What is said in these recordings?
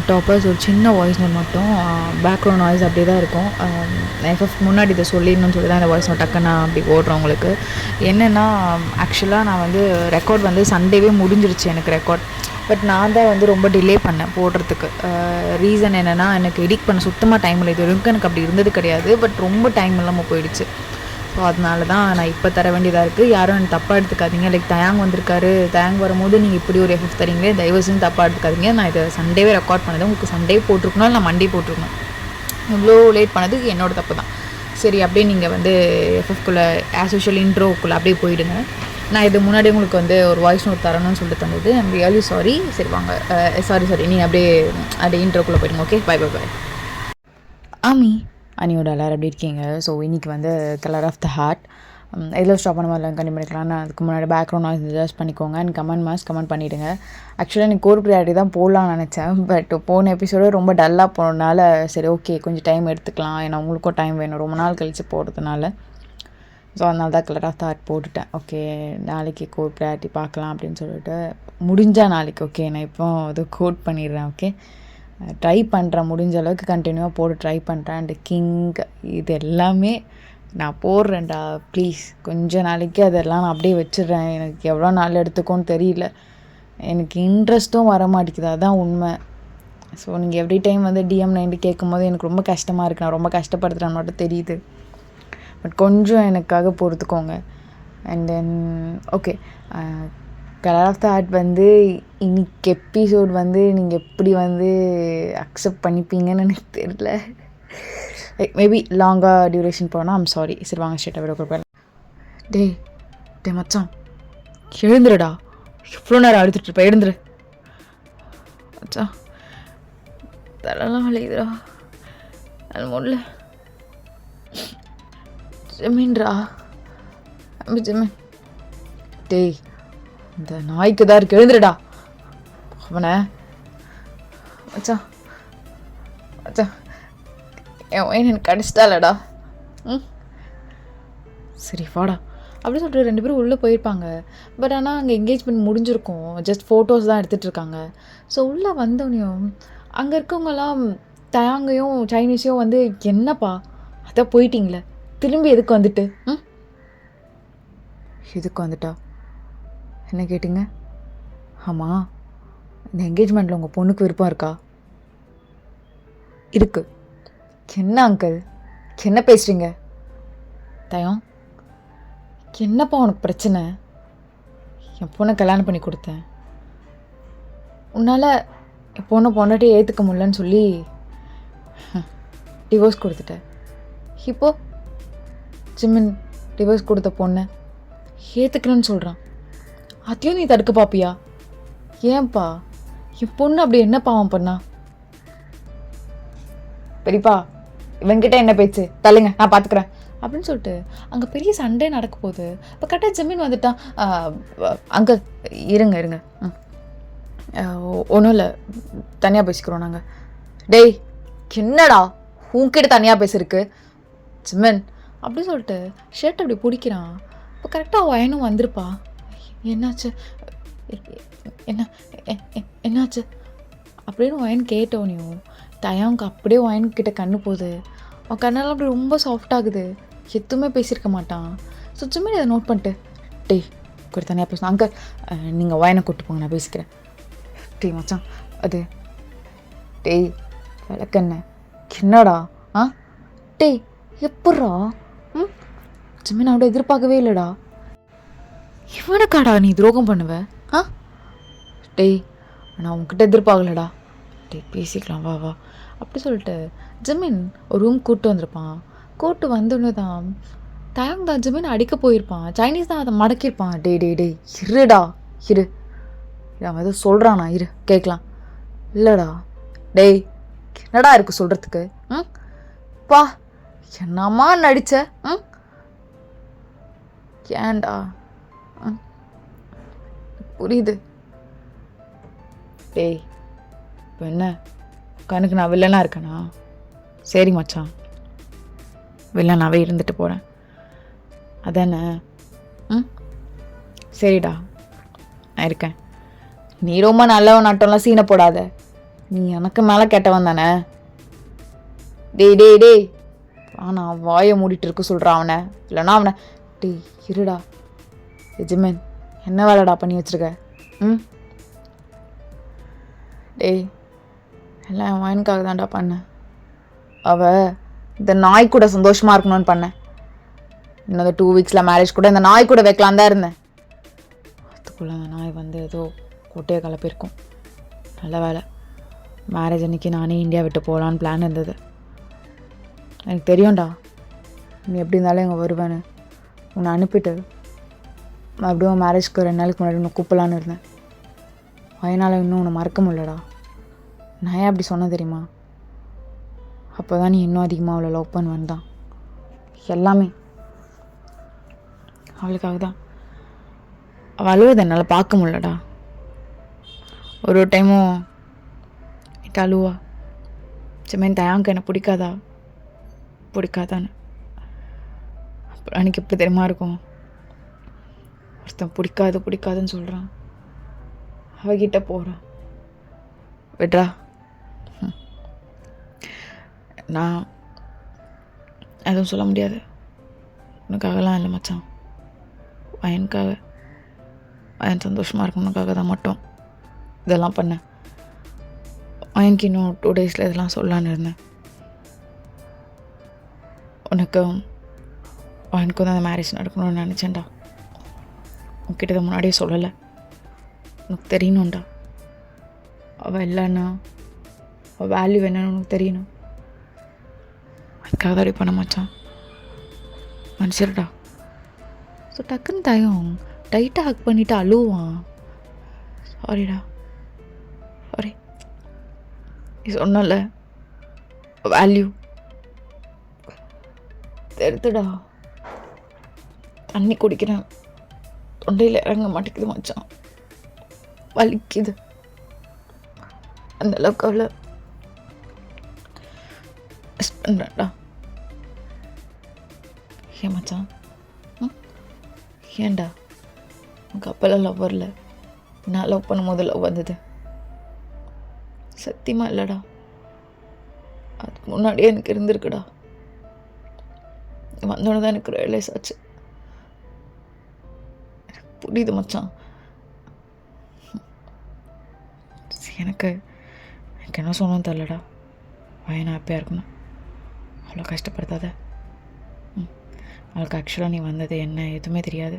Toppers ஒரு சின்ன voice note மட்டும், பேக்ரவுண்ட் நாய்ஸ் அப்படியே தான் இருக்கும். எஃப்எஃப் முன்னாடி இதை சொல்லிடணும்னு சொல்லி தான் இந்த வாய்ஸ் நோட் டக்குன்னு நான் அப்படி ஓடுறேன் உங்களுக்கு. என்னென்னா, ஆக்சுவலாக நான் வந்து ரெக்கார்ட் வந்து சண்டேவே முடிஞ்சிருச்சு எனக்கு ரெக்கார்ட். பட் நான் தான் வந்து ரொம்ப டிலே பண்ணேன் போடுறதுக்கு. ரீசன் என்னென்னா, எனக்கு எடிட் பண்ண சுத்தமாக டைம் இல்லை. இது வரைக்கும் எனக்கு அப்படி இருந்தது கிடையாது. பட் ரொம்ப டைம் இல்லாமல் போயிடுச்சு. ஸோ அதனால தான் நான் இப்போ தர வேண்டியதாக இருக்குது. யாரும் எனக்கு தப்பாக எடுத்துக்காதீங்க. லைக் தயாங் வந்திருக்காரு, தயாங் வரும்போது நீங்கள் இப்படி ஒரு எஃபெக்ட் தரீங்களே, தயவு செஞ்சு தப்பாக எடுத்துக்காதீங்க. நான் இதை சண்டேவே ரெக்கார்ட் பண்ணது. உங்களுக்கு சண்டே போட்டிருக்கணும், இல்லை மண்டே போட்டிருக்கணும். இவ்வளோ லேட் பண்ணதுக்கு என்னோடய தப்பு தான். சரி, அப்படியே நீங்கள் வந்து எஃப்எஃப்குள்ளே ஆஸ் யூஷுவல் இன்ட்ரோக்குள்ளே அப்படியே போயிடுங்க. நான் இது முன்னாடி உங்களுக்கு வந்து ஒரு வாய்ஸ் நோட் தரணும்னு சொல்லிட்டு தந்தது. I'm really sorry. சரி வாங்க, சாரி நீங்கள் அப்படியே இன்ட்ரோக்குள்ளே போயிடுங்க. Okay, bye bye bye. ஆமி அனியோட எல்லாரும் எப்படி இருக்கீங்க? ஸோ இன்றைக்கி வந்து கலர் ஆஃப் த ஹார்ட் எதில் ஸ்டாப் பண்ண மாதிரிலாம் கண்டிப்பாக பண்ணிக்கலாம். நான் அதுக்கு முன்னாடி பேக்ரவுண்ட் நாய்ஸ் அட்ஜஸ்ட் பண்ணிக்கோங்க. அண்ட் கமெண்ட் பண்ணிவிடுங்க. ஆக்சுவலாக எனக்கு கோர் ப்ரியாரிட்டி தான் போடலான்னு நினச்சேன். பட் போன எபிசோடு ரொம்ப டல்லாக போனதுனால சரி ஓகே கொஞ்சம் டைம் எடுத்துக்கலாம், ஏன்னா உங்களுக்கும் டைம் வேணும் ரொம்ப நாள் கழித்து போடுறதுனால. ஸோ அதனால தான் கலர் ஆஃப் த ஹார்ட் போட்டுட்டேன். ஓகே, நாளைக்கு கோர் ப்ரியாரிட்டி பார்க்கலாம் அப்படின்னு சொல்லிட்டு முடிஞ்சால் நாளைக்கு ஓகே நான் இப்போ அது கோட் பண்ணிடுறேன். ஓகே, ட்ரை பண்ணுறேன், முடிஞ்ச அளவுக்கு கண்டினியூவாக போட்டு ட்ரை பண்ணுறேன். அண்டு கிங் இது எல்லாமே நான் போடுறேன்டா, ப்ளீஸ் கொஞ்ச நாளைக்கு அதெல்லாம் நான் அப்படியே வச்சிடுறேன். எனக்கு எவ்வளோ நாள் எடுத்துக்கோன்னு தெரியல, எனக்கு இன்ட்ரெஸ்ட்டும் வர மாட்டேங்குது, அதுதான் உண்மை. ஸோ நீங்கள் எவ்ரி டைம் வந்து டிஎம் 90 கேட்கும்போது எனக்கு ரொம்ப கஷ்டமாக இருக்குது. நான் ரொம்ப கஷ்டப்படுத்துகிறேன்னு மட்டும் தெரியுது. பட் கொஞ்சம் எனக்காக பொறுத்துக்கோங்க. And then okay, colour of the heart வந்து இன்னைக்கு எபிசோட் வந்து நீங்கள் எப்படி வந்து அக்செப்ட் பண்ணிப்பீங்கன்னு எனக்கு தெரியல. மேபி லாங்காக டியூரேஷன் போனால் ஐம் சாரி. சரி வாங்க ஸ்ட்ரெயிட்டாக விட கொடுப்பேன். டே மச்சான் எழுந்துருடா, இவ்வளோ நேரம் அழுத்துட்ருப்பேன், எழுந்துரு மச்சான். தலைலாம் வலிக்குதுடா, அது முடியல. ஜமீன்ரா, ஜமீன். டேய் இந்த நாய்க்கு தான் இருக்கு, எழுந்துருடா அவனை. மச்சான் மச்சான் என் ஒயின் எனக்கு கடிச்சிட்டாலடா. சரி வாடா அப்படி சொல்லிட்டு 2 பேரும் உள்ளே போயிருப்பாங்க. பட் ஆனால் அங்கே என்கேஜ்மெண்ட் முடிஞ்சிருக்கும், ஜஸ்ட் ஃபோட்டோஸ் தான் எடுத்துகிட்டு இருக்காங்க. ஸோ உள்ளே வந்தோடனையும் அங்கே இருக்கவங்கலாம் தயாங்கையும் சைனீஸையும் வந்து என்னப்பா அதான் போயிட்டீங்களே, திரும்பி எதுக்கு வந்துட்டு எதுக்கு வந்துட்டா என்ன கேட்டிங்க? ஆமாம், இந்த என்கேஜ்மெண்ட்டில் உங்கள் பொண்ணுக்கு விருப்பம் இருக்கா? இருக்கு. என்ன அங்கிள் என்ன பேசுகிறீங்க? தயம் என்னப்பா உனக்கு பிரச்சனை? என் பொண்ணை கல்யாணம் பண்ணி கொடுத்தேன், உன்னால் என் பொண்ணை பொண்டாட்டி ஏற்றுக்க முடியலன்னு சொல்லி டிவோர்ஸ் கொடுத்துட்டேன். இப்போது ஜிமின் டிவோர்ஸ் கொடுத்த பொண்ணை ஏற்றுக்கணும்னு சொல்கிறான். அதையும் நீ தடுக்க பாப்பியா? ஏன்பா என் பொண்ணு அப்படி என்ன பாவம் பண்ணா? பெரியப்பா இவன்கிட்ட என்ன பேச்சு, தள்ளுங்க நான் பார்த்துக்குறேன் அப்படின்னு சொல்லிட்டு அங்கே பெரிய சண்டே நடக்க போகுது. இப்போ கரெக்டாக ஜமீன் வந்துட்டான். அங்கே இருங்க ஒன்றும் இல்லை, தனியாக பேசிக்கிறோம் நாங்கள். டேய் என்னடா உன்கிட்ட தனியாக பேசியிருக்கு ஜிமின் அப்படின்னு சொல்லிட்டு ஷர்ட் அப்படி பிடிக்கிறான். இப்போ கரெக்டாக வயனும் வந்திருப்பா. என்னாச்சு என்னாச்சு அப்படின்னு வயன் கேட்டோனையும் தயாவுக்கு அப்படியே வயன்கிட்ட கண்ணு போகுது. அவன் கண்ணெல்லாம் அப்படி ரொம்ப சாஃப்டாகுது, எதுவுமே பேசியிருக்க மாட்டான். ஸோ ஜிமின் இதை நோட் பண்ணிட்டு டேய் கூட தனியாக பேசணும் அங்கே, நீங்கள் வயனை கூப்பிட்டு போங்க நான் பேசிக்கிறேன். டேய் மச்சான் அது டேய் விளக்கண்ண என்னடா டேய் எப்பட்றா ஜிமின் அவட எதிர்பார்க்கவே இல்லைடா. இவனுக்காடா நீ துரோகம் பண்ணுவ? டேய் நான் உன்கிட்ட எதிர்பார்க்கலடா. டேய் பேசிக்கலாம் வா அப்படி சொல்லிட்டு ஜிமின் ஒரு ரூம் கூப்பிட்டு வந்திருப்பான். கூப்பிட்டு வந்தோன்னு தான் தயாங் தான் ஜிமின் அடிக்க போயிருப்பான். சைனீஸ் தான் அதை மடக்கியிருப்பான். டேய் இருடா இரு, அவன் எதோ சொல்கிறானா இரு கேட்கலாம். இல்லைடா டேய் என்னடா இருக்குது சொல்கிறதுக்கு? பா என்னம்மா நடிச்ச? ஏன்டா புரியுது. டேய் இப்போ என்ன கணக்கு நான் வில்லனா இருக்கேனா? சரி மச்சான், வில்லனாவே இருந்துட்டு போகிறேன் அதானே? சரிடா நான் இருக்கேன். நீ ரொம்ப நல்லவன் நட்டம்லாம் சீனை போடாத. நீ எனக்கு மேலே கேட்டவன் தானே? டேய் டேய் டேய், நான் வாயை மூடிட்டு இருக்க சொல்கிறான் அவனை. இல்லைனா அவனை டேய் இருடா. ஜிம்மன், என்ன வேலைடா பண்ணி வச்சுருக்க? டேய், எல்லாம் என் வாயனுக்காக தான்டா பண்ணேன். இந்த நாய் கூட சந்தோஷமாக இருக்கணும்னு பண்ணேன். இன்னொரு 2 வீக்ஸில் மேரேஜ் கூட இந்த நாய் கூட வைக்கலான் தான் இருந்தேன். அதுக்குள்ளே அந்த நாய் வந்து ஏதோ கொட்டையை கலப்பிருக்கும். நல்ல வேலை, மேரேஜ் அன்றைக்கி நானே இந்தியா விட்டு போகலான்னு பிளான் இருந்தது. எனக்கு தெரியும்டா நீ எப்படி இருந்தாலும் இங்கே வருவேன்னு. உன்னை அனுப்பிட்டு மறுபடியும் மேரேஜ்க்கு 2 நாளைக்கு முன்னாடி உன்னை கூப்பிடலான்னு இருந்தேன். அதனால் இன்னும் உன்னை மறக்க முடியலடா. நான் ஏன் அப்படி சொன்னேன் தெரியுமா? அப்போ தான் நீ இன்னும் அதிகமாக அவளை லவ் பண்ணுவேன் தான். எல்லாமே அவளுக்காக தான். அவள் அழுவதை என்னால் பார்க்க முடியலடா. ஒரு டைமும் என்கிட்ட அழுவா, சமயம் தயாங்க என்னை பிடிக்காதான்னு. அப்புறம் அன்றைக்கி எப்படி தெரியுமா இருக்கும், ஒருத்தன் பிடிக்காதுன்னு சொல்கிறான், அவகிட்ட போகிறான். விட்றா, நான் எதுவும் சொல்ல முடியாது. உனக்காகலாம் இல்லை மச்சான், பையனுக்காக, பையன் சந்தோஷமாக இருக்கணுக்காக தான் மட்டும் இதெல்லாம் பண்ணேன். பையனுக்கு இன்னும் 2 டேஸில் இதெல்லாம் சொல்லலான்னு இருந்தேன். உனக்கும் பையனுக்கும் தான் அந்த மேரேஜ் நடக்கணும்னு நினச்சேன்டா. உன்கிட்ட இதை முன்னாடியே சொல்லலை. உனக்கு தெரியணும்டா, அவள் இல்லைன்னா அவள் வேல்யூ என்னன்னு உனக்கு தெரியணும். அதுக்காக தான் அப்படி பண்ண மச்சான். மனுஷர்டா. ஸோ டக்குன்னு தயம் டைட்டாக ஹக் பண்ணிவிட்டு அழுவான். சாரிடா, சாரி. நீ சொன்னல வேல்யூ தெரித்துடா. தண்ணி குடிக்கிறேன், தொண்டையில் இறங்க மாட்டேங்குது மச்சான், வலிக்குது. அந்த அளவுக்கு அவளை மிஸ் பண்ணுறேன்டா. ஏன் மச்சான்? ஏன்டா உனக்கு அப்போல்லாம் லவ் வரல? நான் லவ் பண்ணும் போது லவ் வந்தது சத்தியமாக இல்லைடா. அதுக்கு முன்னாடியே எனக்கு இருந்திருக்குடா. வந்தோடனே தான் எனக்கு ரியலைஸ் ஆச்சு. புரியுது மச்சான். எனக்கு என்ன சொன்னோன்னு தெரிலடா. பையனை ஹாப்பியாக இருக்கணும், அவ்வளோ கஷ்டப்படுத்தாத. அவளுக்கு ஆக்சுவலாக நீ வந்தது என்ன எதுவுமே தெரியாது.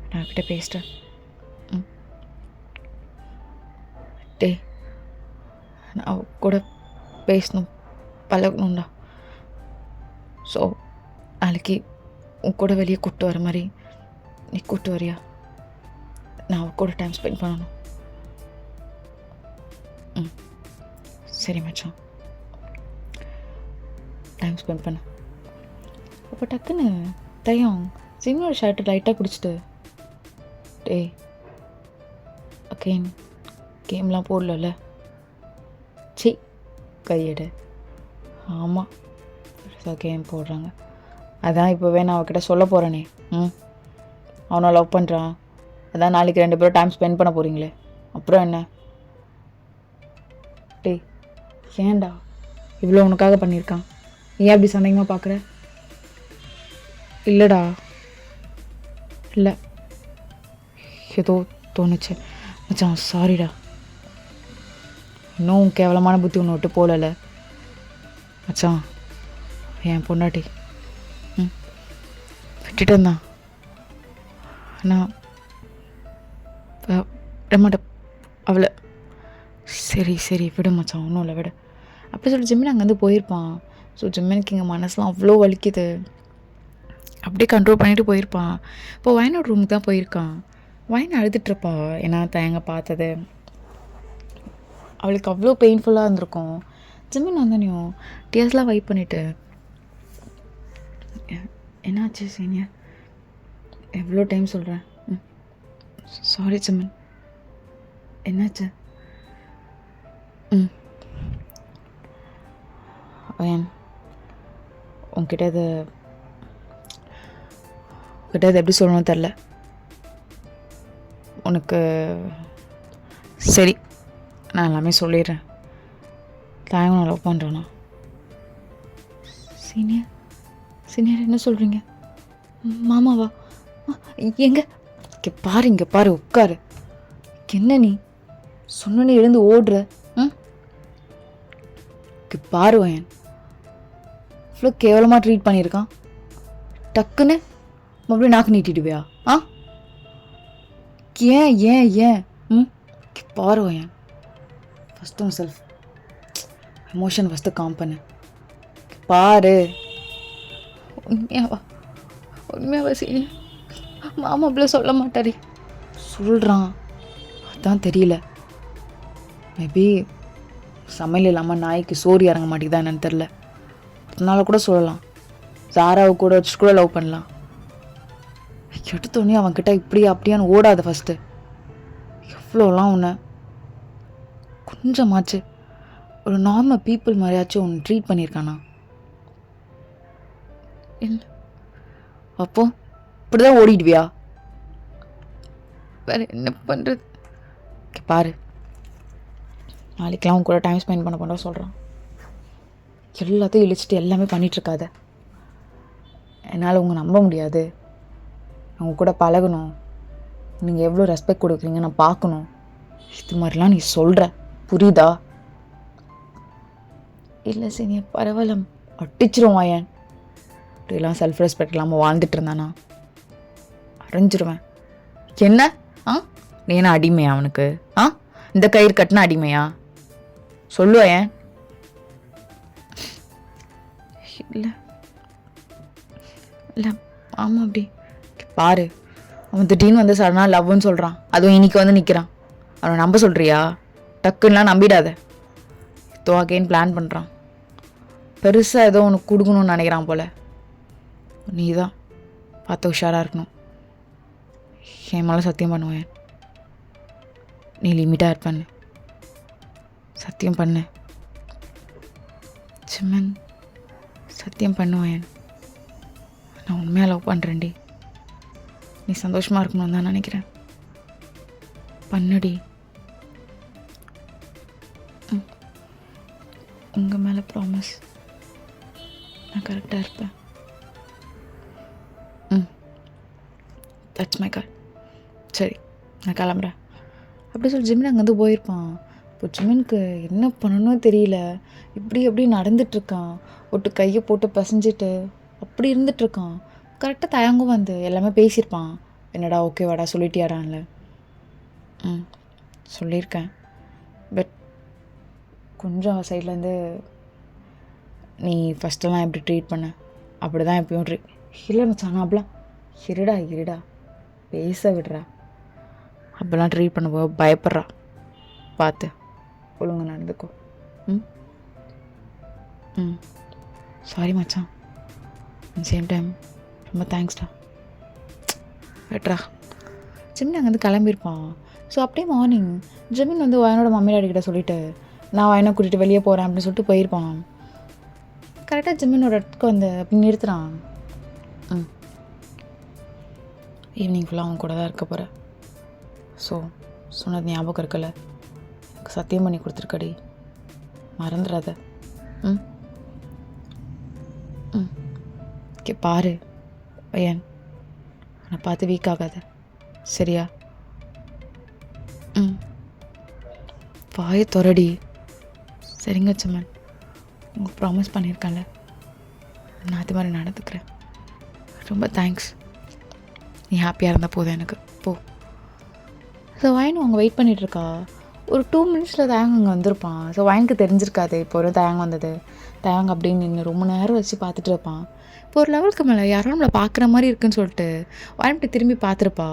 நான் அவகிட்ட பேசிட்டேன். டே, நான் அவ கூட பேசணும், பழகணும்டா. ஸோ நாளைக்கு உன் கூட வெளியே கூப்பிட்டு வர மாதிரி நீ கூப்பிட்டு வரியா? நான் அவ கூட டைம் ஸ்பெண்ட் பண்ணணும். சரி மச்சான், டைம் ஸ்பெண்ட் பண்ண. அப்போ டக்குன்னு தயம் சின்னோட ஷர்ட்டு லைட்டாக குடிச்சிட்டு, டே அகெயின் கேம்லாம் போடல. சி கையெடு. ஆமாம், கேம் போடுறாங்க. அதான் இப்போவே நான் அவகிட்ட சொல்ல போகிறேனே. அவனை லவ் பண்ணுறான், அதான் நாளைக்கு 2 பேரும் டைம் ஸ்பெண்ட் பண்ண போகிறீங்களே, அப்புறம் என்ன? டே ஏன்டா இவ்வளோ உனக்காக பண்ணியிருக்கான், ஏன் அப்படி சந்தேகமாக பார்க்குற? இல்லைடா, இல்லை ஏதோ தோணுச்சு மச்சான், சாரிடா. இன்னும் கேவலமான புத்தி ஒன்று விட்டு போகல மச்சான். என் பொண்டாட்டி விட்டுட்டேன் தான், நான் விடமாட்டேன் அவளை. சரி சரி விடு மச்சான், ஒன்றும் இல்லை விடு. அப்படி சொல்லி ஜிம்மின் அங்கேருந்து போயிருப்பான். ஸோ ஜிம்மினுக்கு இங்கே மனசுலாம் அவ்வளோ வலிக்குது, அப்படியே கண்ட்ரோல் பண்ணிட்டு போயிருப்பான். இப்போ வயனோட ரூமுக்கு தான் போயிருக்கான். வயன் அழுதுட்டுருப்பா, ஏன்னா தயங்க பார்த்தது அவளுக்கு அவ்வளோ பெயின்ஃபுல்லாக இருந்திருக்கும். ஜிம்மின் வந்தனையும் டியர்ஸ்லாம் வைப் பண்ணிவிட்டு, என்னாச்சு சீனியர், எவ்வளோ டைம் சொல்கிறேன். சாரி ஜிம்மின், என்னாச்சு? வயன் உங்ககிட்ட இது எப்படி சொல்லணும்னு தெரில. உனக்கு சரி நான் எல்லாமே சொல்லிடுறேன். தாயங்க நான் லவ் பண்ணுறேண்ணா. சீனியர் சீனியர் என்ன சொல்கிறீங்க? மாமாவா? எங்க இங்கே பாரு உட்காரு. என்ன நீ சொன்னே எழுந்து ஓடுற? பாரு வயன் இவ்வளோ கேவலமாக ட்ரீட் பண்ணியிருக்கான். டக்குன்னு மறுபடியும் நாக்கு நீட்டிடுவியா? ஏன் ஏன் ஏன் பாரு வயன். ஃபஸ்ட்டு உன் செல்ஃப் எமோஷன் ஃபஸ்ட்டு காம் பண்ணு. பாரு. உண்மையாவா சரி? மாமா அப்படிலாம் சொல்ல மாட்டாரே. சொல்கிறான், அதான் தெரியல. மேபி சமையல் இல்லாமல் நாய்க்கு சோறு இறங்க மாட்டேங்குதா என்னன்னு தெரில. அதனால கூட சொல்லலாம். சாராவை கூட வச்சு கூட லவ் பண்ணலாம். எடுத்தோடனே அவன்கிட்ட இப்படி அப்படியான்னு ஓடாத. ஃபஸ்ட்டு எவ்வளோலாம் உன்னை கொஞ்சமாச்சு ஒரு நார்மல் பீப்புள் மாதிரியாச்சும் ஒன்று ட்ரீட் பண்ணியிருக்கானா? இல்லை. அப்போ இப்படிதான் ஓடிடுவியா? வேற என்ன பண்ணுறது? பாரு, நாளைக்கெலாம் உன் கூட டைம் ஸ்பெண்ட் பண்ண போனா சொல்கிறான். எல்லாத்தையும் இழிச்சிட்டு எல்லாமே பண்ணிகிட்ருக்காத. என்னால் உங்கள் நம்ப முடியாது. அவங்க கூட பழகணும். நீங்கள் எவ்வளோ ரெஸ்பெக்ட் கொடுக்குறீங்க நான் பார்க்கணும். இது மாதிரிலாம் நீ சொல்கிற, புரியுதா? இல்லை சரி பரவாயில்ல, அடிச்சிரும் வாயன். இப்படிலாம் செல்ஃப் ரெஸ்பெக்ட் இல்லாமல் வாழ்ந்துட்டு இருந்தானா அரைஞ்சிருவேன். என்ன நீ என்ன அடிமையா அவனுக்கு? இந்த கயிறு கட்டின அடிமையா? சொல்லுவேன். இல்லை இல்லை ஆமாம். அப்படி பாரு, அவன் திடீர்னு வந்து சடனாக லவ்னு சொல்கிறான். அதுவும் இன்னைக்கு வந்து நிற்கிறான். அவனை நம்ப சொல்கிறியா? டக்குன்னெலாம் நம்பிடாத. இதோ அகைன் பிளான் பண்ணுறான். பெருசாக ஏதோ உனக்கு கொடுக்கணும்னு நினைக்கிறான் போல். நீ தான் பார்த்து உஷாராக இருக்கணும். என் மேலே சத்தியம் பண்ணுவேன். நீ லிமிட்டாக இருப்பேன்னு சத்தியம் பண்ணு. சிம்மன் சத்தியம் பண்ணுவேன். நான் உண்மையாக லவ் பண்ணுறேன்டி. நீ சந்தோஷமாக இருக்கணும்னு தான் நினைக்கிறேன். பண்ணுடி. உங்கள் மேலே ப்ராமிஸ். நான் கரெக்டாக இருப்பேன். That's my card. சரி நான் கிளம்புறேன் அப்படி சொல்லி ஜிமின் அங்கேருந்து போயிருப்பான். இப்போ ஜிமினுக்கு என்ன பண்ணணும்னு தெரியல. இப்படி எப்படி நடந்துட்டுருக்கான். ஒட்டு கையை போட்டு பசைஞ்சிட்டு அப்படி இருந்துகிட்ருக்கான். கரெக்டாக தயங்கும் வந்து எல்லாமே பேசியிருப்பான். என்னடா ஓகேவாடா சொல்லிட்டியாடான்ல. சொல்லியிருக்கேன். பட் கொஞ்சம் சைட்லேருந்து நீ ஃபஸ்ட்டெல்லாம் எப்படி ட்ரீட் பண்ண அப்படி தான் எப்பயும் இல்லை மச்சான் அப்படிலாம் இருடா பேச விடுறா. அப்போல்லாம் ட்ரீட் பண்ண போக பயப்படுறா. பார்த்து ஒழுங்கு நடந்துக்கோ. சாரி மச்சான். சேம் டைம் ரொம்ப தேங்க்ஸ்டா. வெட்ரா. ஜிமின் அங்கேருந்து கிளம்பியிருப்பான். ஸோ அப்படியே மார்னிங் ஜிமின் வந்து வயனோட மம்மி டாடிக்கிட்ட சொல்லிவிட்டு நான் வயனை கூட்டிகிட்டு வெளியே போகிறேன் அப்படின்னு சொல்லிட்டு போயிருப்பான். கரெக்டாக ஜிமினோட இடத்துக்கு வந்து அப்படி நிறுத்துகிறான். ஈவினிங் ஃபுல்லாக அவன் கூட தான் இருக்க போகிறேன். ஸோ சொன்னது ஞாபகம் இருக்கல. எனக்கு சத்தியம் பண்ணி கொடுத்துருக்கடி, மறந்துடாத. ஓகே பாரு பையன், நான் பார்த்து வீக் ஆகாத சரியா? வாயை தொரடி. சரிங்க சிம்மன், உங்களுக்கு ப்ராமிஸ் பண்ணியிருக்கேன்ல, நான் அது மாதிரி நடந்துக்கிறேன். ரொம்ப தேங்க்ஸ். நீ ஹாப்பியாக இருந்தால் போதும் எனக்கு. போ. ஸோ வயன் அவங்க வெயிட் பண்ணிகிட்ருக்கா. ஒரு 2 மினிட்ஸில் தயங்க அங்கே வந்திருப்பான். ஸோ வயனுக்கு தெரிஞ்சிருக்காது இப்போ ஒரு தயங்க வந்தது. தயங்க அப்படின்னு நின்று ரொம்ப நேரம் வச்சு பார்த்துட்டு இருப்பான். இப்போ ஒரு லெவலுக்கு மேலே யாரும் நம்மளை பார்க்குற மாதிரி இருக்குன்னு சொல்லிட்டு வயன் இப்படி திரும்பி பார்த்துருப்பா.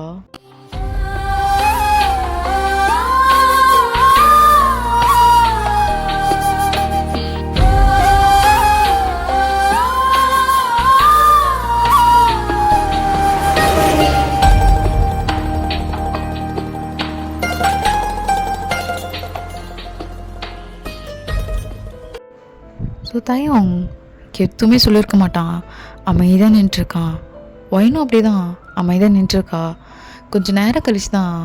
ஸோ தயம் எதுவுமே சொல்லியிருக்க மாட்டான். அமைதியாக நின்றுருக்கான். ஒயினும் அப்படி தான் அமைதியாக நின்றுருக்கா. கொஞ்சம் நேரம் கழிச்சு தான்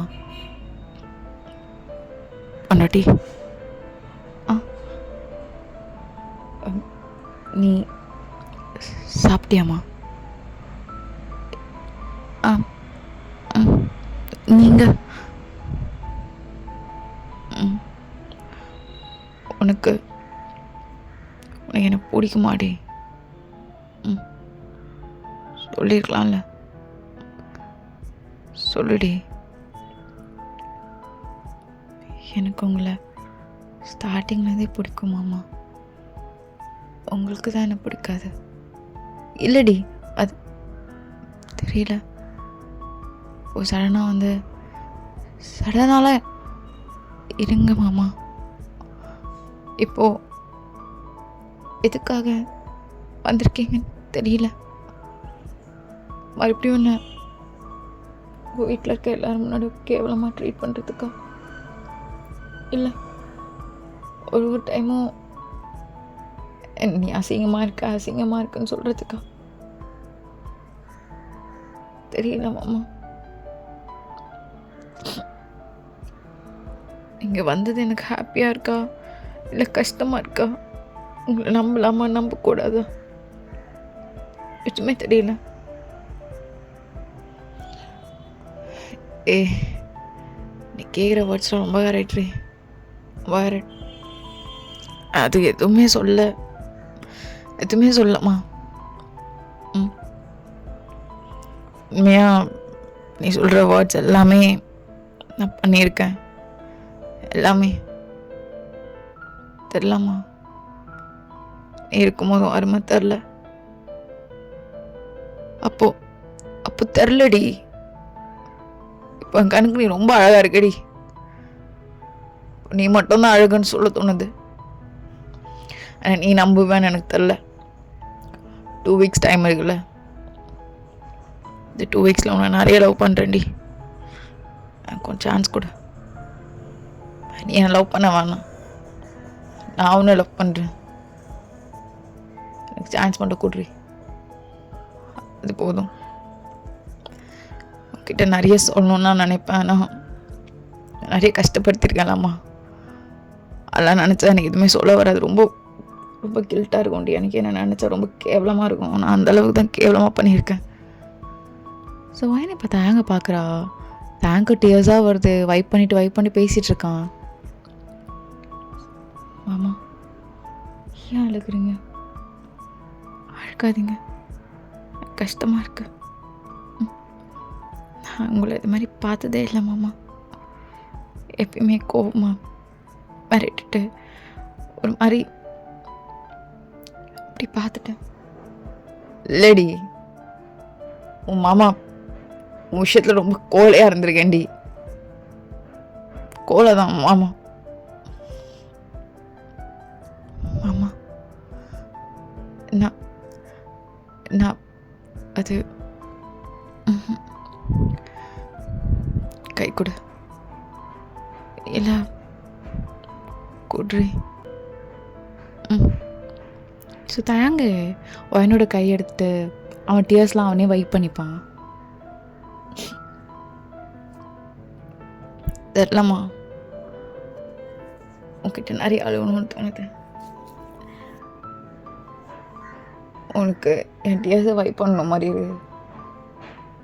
பொண்டாட்டி நீ சாப்பிட்டியாம்மா? ஆ. நீங்கள் உனக்கு உனக்கு எனக்கு பிடிக்குமாடி? சொல்லியிருக்கலாம்ல, சொல்லுடி. எனக்கு உங்களை ஸ்டார்டிங்லேருந்தே பிடிக்குமாம்மா. உங்களுக்கு தான் என்ன பிடிக்காது. இல்லடி, அது தெரியல. சடனால இருங்க மாமா. இப்போ எதுக்காக வந்திருக்கீங்கன்னு தெரியல. மறுபடியும் என்ன உங்கள் வீட்டில் இருக்க எல்லாரும் முன்னாடி கேவலமாக ட்ரீட் பண்ணுறதுக்கா? இல்லை, ஒரு டைமும் நீ அசிங்கமாக இருக்குன்னு சொல்கிறதுக்கா? தெரியல மாமா. இங்கே வந்தது எனக்கு ஹாப்பியாக இருக்கா இல்லை கஷ்டமாக இருக்கா? உங்களை நம்பலாமா நம்பக்கூடாதா? எதுவுமே தெரியல. நீ கேட்குற வேர்ட்ஸ்லாம் ரொம்ப கரெக்ட்ரி. அது எதுவுமே சொல்லம்மா. உண்மையா நீ சொல்கிற வேர்ட்ஸ் எல்லாமே நான் பண்ணியிருக்கேன். எல்லாமே தெரிலம்மா. நீ இருக்கும்போதும் அருமை தெரில. அப்போ தெரிலடி. இப்போ என் கணக்கு நீ ரொம்ப அழகாக இருக்கடி. நீ மட்டும்தான் அழகுன்னு சொல்ல தோணுது. ஆனால் நீ நம்புவேன்னு எனக்கு தெரில. 2 weeks டைம் இருக்குல்ல. இந்த 2 weeksல உன்னை நிறைய லவ் பண்ணுறேன்டி. எனக்கு கொஞ்சம் சான்ஸ் கொடு. நீ என்னை லவ் பண்ண வேணாம், நான் உன்னை லவ் பண்ணுறேன். எனக்கு சான்ஸ் மட்டும் கொடுறி, அது போதும். உன்கிட்ட நிறைய சொல்லணும்னா நினைப்பேன். ஆனால் நிறைய கஷ்டப்படுத்திருக்கலாமா, அதெல்லாம் நினச்சா எனக்கு எதுவுமே சொல்ல வராது. ரொம்ப ரொம்ப கில்ட்டாக இருக்கும்டி. எனக்கு என்ன நினச்சா ரொம்ப கேவலமாக இருக்கும். நான் அந்தளவுக்கு தான் கேவலமாக பண்ணியிருக்கேன். ஸோ வாயினை இப்போ தேங்க பார்க்குறா. தேங்க் டியர்ஸாக வருது. வைப் பண்ணி பேசிகிட்டு இருக்கான். மாமா ஏன் அழுகுறீங்க? அழுக்காதீங்க, கஷ்டமாக இருக்கு. நான் உங்களை இது மாதிரி பார்த்ததே இல்லை மாமா. எப்பயுமே கோபமாக மிரட்டிட்டு ஒரு மாதிரி அப்படி பார்த்துட்டேன். இல்லடி, உன் மாமா உன் விஷயத்தில் ரொம்ப கோலையாக இருந்திருக்கேன்டி. கோலை தான் மாமா. மாமா நான் அது கை கொடு. இல்லை குட்ரி. ஸோ தயாங்க அவனோட கை எடுத்துட்டு அவன் டியர்ஸ்லாம் அவனே வைப் பண்ணிப்பான். தெரிலம்மா, உன்கிட்ட நிறைய அழுகணும்னு தோணுது. உனக்கு என் டியர்ஸை வைப் பண்ணணும் மாதிரி இருக்கு.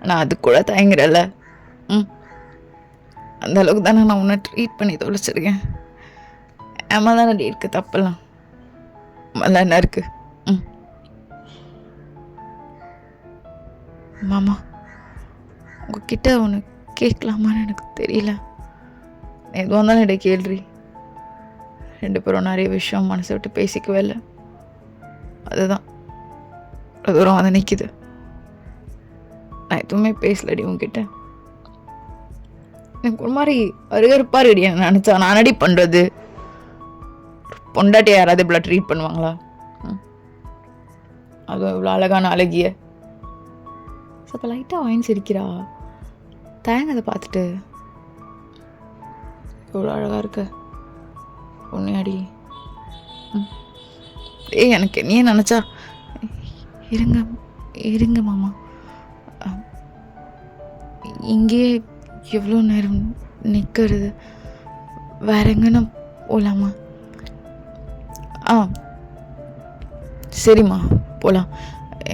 ஆனால் அது கூட தயங்குறல. அந்த அளவுக்கு தானே நான் உன்னை ட்ரீட் பண்ணி தொலைச்சிருக்கேன். ஏமா தானே இருக்கு தப்பெல்லாம். நல்லா என்ன இருக்கு? மாமா உங்ககிட்ட ஒன்று கேட்கலாமான்னு எனக்கு தெரியல. எதுவாக இருந்தாலும் என்னை கேள்றி. 2 பேரும் நிறைய விஷயம் மனசை விட்டு பேசிக்கவே இல்லை. அதுதான் தூரம் வந்து நிற்கிது. நான் எதுவுமே பேசலடி உங்ககிட்ட. எனக்கு ஒரு மாதிரி அருகருப்பா ரெடி நினச்சா நான் அடி பண்ணுறது. பொண்டாட்டியை யாராவது இப்படி ட்ரீட் பண்ணுவாங்களா? அதுவும் இவ்வளோ அழகான அழகிய. அப்போ லைட்டாக வாங்கி சிரிக்கிறா. தேங்க அதை பார்த்துட்டு இவ்வளோ அழகாக இருக்க பொண்ணையாடி. எனக்கு நீ நினச்சா இருங்க மாமா, இங்கே எவ்வளோ நேரம் நிற்கிறது? வேற எங்கன்னா போகலாமா? சரிம்மா போகலாம்.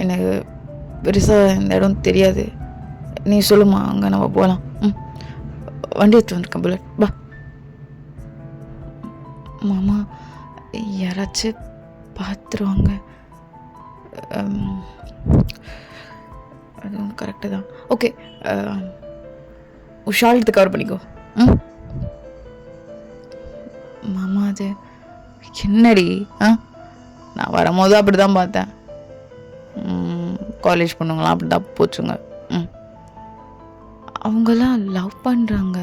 எனக்கு பெருசாக இந்த இடம் தெரியாது, நீ சொல்லுமா, அங்கே நம்ம போகலாம். வண்டி எடுத்து வந்திருக்கேன் புல்லட், பா. மாமா யாராச்சும் பார்த்துருவாங்க. அதுவும் கரெக்டு தான். ஓகே, ஷால் எடுத்து கவர் பண்ணிக்கோ. மாமா அது என்னடி? நான் வரும்போது அப்படி தான் பார்த்தேன். காலேஜ் பொண்ணுங்களாம் அப்படி தான் போச்சுங்க. அவங்களாம் லவ் பண்ணுறாங்க,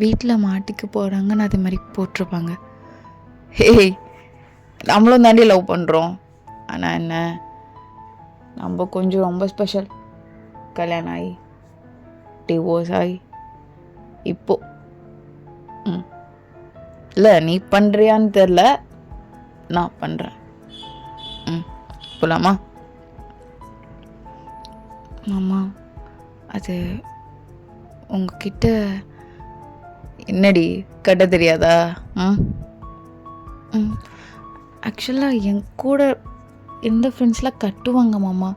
வீட்டில் மாட்டிக்க போகிறாங்கன்னு அது மாதிரி போட்டிருப்பாங்க. ஹேய், நம்மளும் தாண்டி லவ் பண்ணுறோம். ஆனால் என்ன, நம்ம கொஞ்சம் ரொம்ப ஸ்பெஷல். கல்யாணம் ஆகி டிவோர்ஸ் ஆகி இப்போ இல்லை, நீ பண்ணுறியான்னு தெரில, நான் பண்ணுறேன். போகலாமா? மாமா அது உங்ககிட்ட என்னடி கட்ட தெரியாதா? ஆக்சுவலாக என் கூட எந்த ஃப்ரெண்ட்ஸ்லாம் கட்டுவாங்க மாமா,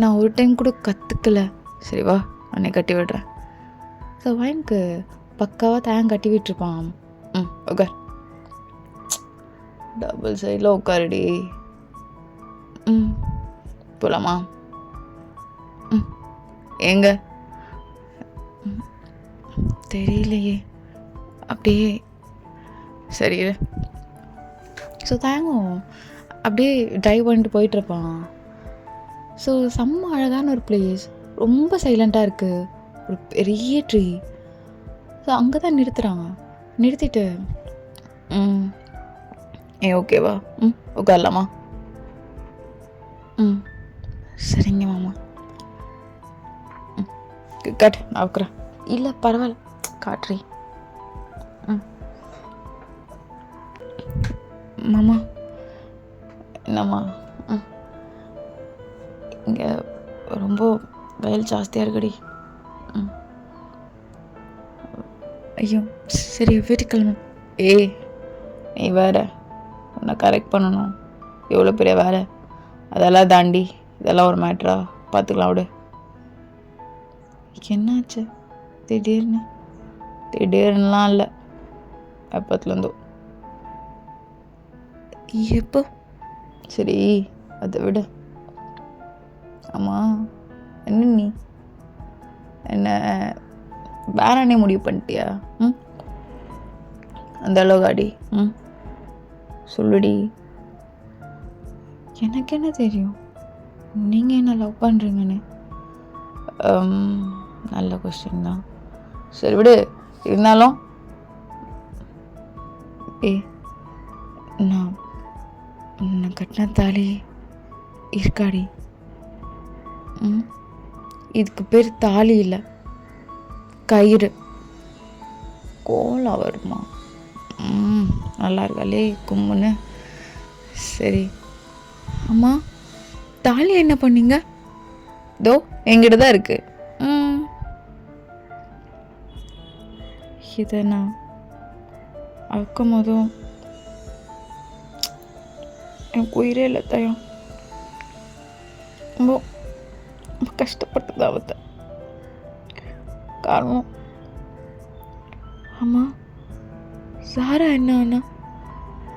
நான் ஒரு டைம் கூட கற்றுக்கல. சரி வா, அன்னை கட்டி விடுறேன். ஸோ எனக்கு பக்காவாக தேங்க கட்டி விட்டுருப்பான். உட்கார், டபுள் சைடில் உட்காருடி. போகலாமா? எங்க தெரியலையே, அப்படியே சரி. ஸோ தேங்கும் அப்படியே ட்ரைவ் பண்ணிட்டு போயிட்டுருப்பான். ஸோ செம்ம அழகான ஒரு பிளேஸ், ரொம்ப சைலண்ட்டாக இருக்குது, ஒரு பெரிய ட்ரீ. ஸோ அங்கே தான் நிறுத்துகிறாங்க. நிறுத்திட்டு ஓகேவா, உட்காரலாமா? சரிங்க மாமா. காட்டு, நான் உட்குறேன். இல்லை பரவாயில்ல, காட்டுறி. மாமா என்னம்மா? இங்கே ரொம்ப வெயில் ஜாஸ்தியாக இருக்குடி. ஐயோ சரி, வீட்டுக்கு கிளம்பு. நீ வேற உன்னை கரெக்ட் பண்ணணும், எவ்வளோ பெரிய வேலை, அதெல்லாம் தாண்டி இதெல்லாம் ஒரு மேட்ரா, பார்த்துக்கலாம் விடு. என்னாச்சு திடீர்னு? திடீர்னுலாம் இல்லை, எப்பத்துலேருந்தோ. எப்போ? சரி அதை விடு. ஆமாம், என்ன நீ என்ன வேறனே முடிவு பண்ணிட்டியா? அந்த அளவுக்காடி? சொல்லுடி. எனக்கு என்ன தெரியும் நீங்கள் என்ன லவ் பண்ணுறீங்கன்னு? நல்ல கொஸ்டின் தான். சரி விடு, இருந்தாலும் நான் உன்னை கட்டின தாலி இருக்காடி. இதுக்கு பேர் தாலி இல்லை, கயிறு. கோலம் வருமா? நல்லா இருக்காளே கும்முன்னு. சரி அம்மா, தாலி என்ன பண்ணீங்க? தோ என்கிட்ட தான் இருக்கு. இதை நான் அவுக்கும் போதும் எனக்கு உயிரே இல்லை தயம். ரொம்ப ரொம்ப கஷ்டப்பட்டது அவத்த. காரணம் அம்மா, சாரா என்ன அண்ணா